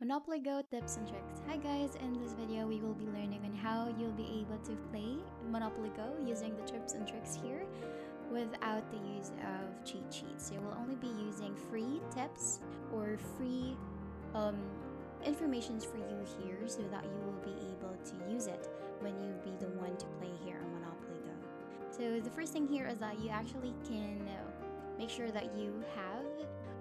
Monopoly Go tips and tricks. Hi guys, in this video we will be learning on how you'll be able to play Monopoly Go using the tips and tricks here without the use of cheat sheets. So we'll only be using free tips or free informations for you here so that you will be able to use it when you be the one to play here on Monopoly Go. So the first thing here is that you actually can make sure that you have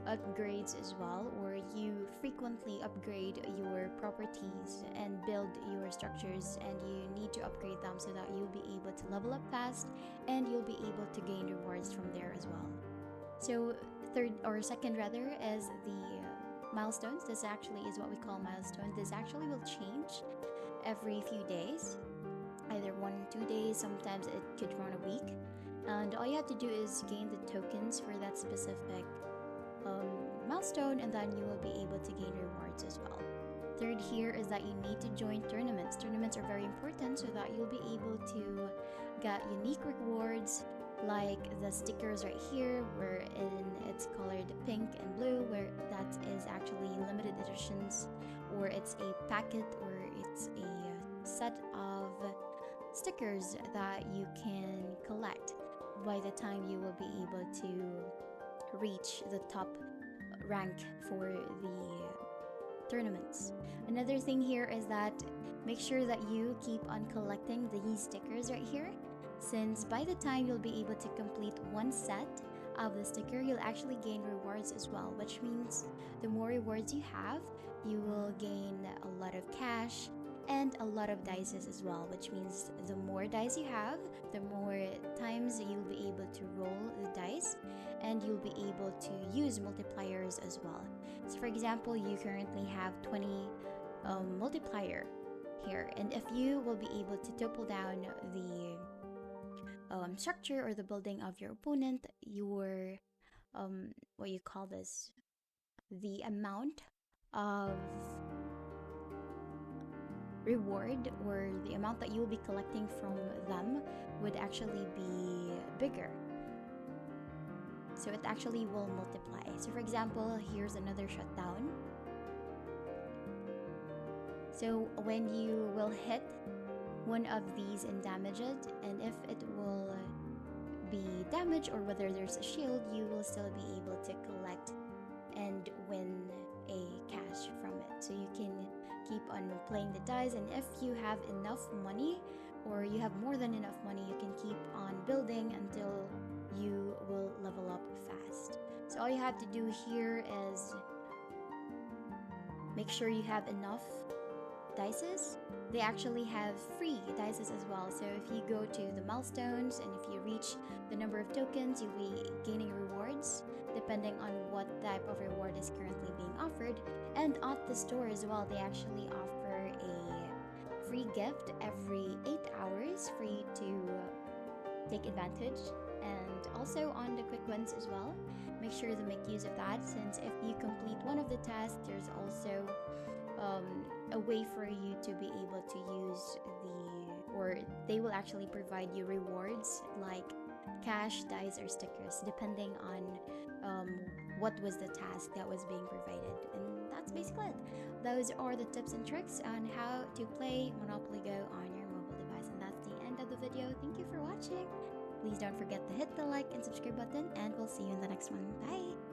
upgrades as well, or you frequently upgrade your properties and build your structures, and you need to upgrade them so that you'll be able to level up fast and you'll be able to gain rewards from there as well. So second rather is the milestones. This actually is what we call milestone. This actually will change every few days, either 1-2 days, sometimes it could run a week, and all you have to do is gain the tokens for that specific milestone, and then you will be able to gain rewards as well. Third here is that you need to join tournaments. Tournaments are very important so that you'll be able to get unique rewards like the stickers right here, wherein it's colored pink and blue, where that is actually limited editions, or it's a packet, or it's a set of stickers that you can collect by the time you will be able to reach the top rank for the tournaments. Another thing here is that make sure that you keep on collecting these stickers right here, since by the time you'll be able to complete one set of the sticker, you'll actually gain rewards as well, which means the more rewards you have, you will gain a lot of cash and a lot of dices as well, which means the more dice you have, the more times you'll be able to roll the dice, and you'll be able to use multipliers as well. So for example, you currently have 20 multiplier here, and if you will be able to topple down the structure or the building of your opponent, your what you call this, the amount of reward, or the amount that you will be collecting from them, would actually be bigger. So it actually will multiply. So for example, here's another shutdown. So when you will hit one of these and damage it, and if it will be damaged or whether there's a shield, you will still be able to collect and win a cash from it. So you can keep on playing the dice, and if you have enough money, or you have more than enough money, you can keep on building until you will level up fast. So all you have to do here is make sure you have enough dices. They actually have free dices as well. So if you go to the milestones and if you reach the number of tokens, you'll be gaining rewards depending on what type of reward is currently being offered. And at the store as well, they actually offer a free gift every 8 hours for you to take advantage. And also on the quick wins as well, make sure to make use of that, since if you complete one of the tasks, there's also a way for you to be able to use or they will actually provide you rewards like cash, dice, or stickers, depending on what was the task that was being provided. And that's basically it. Those are the tips and tricks on how to play Monopoly Go on your mobile device. And that's the end of the video. Thank you for watching. Please don't forget to hit the like and subscribe button, and we'll see you in the next one. Bye!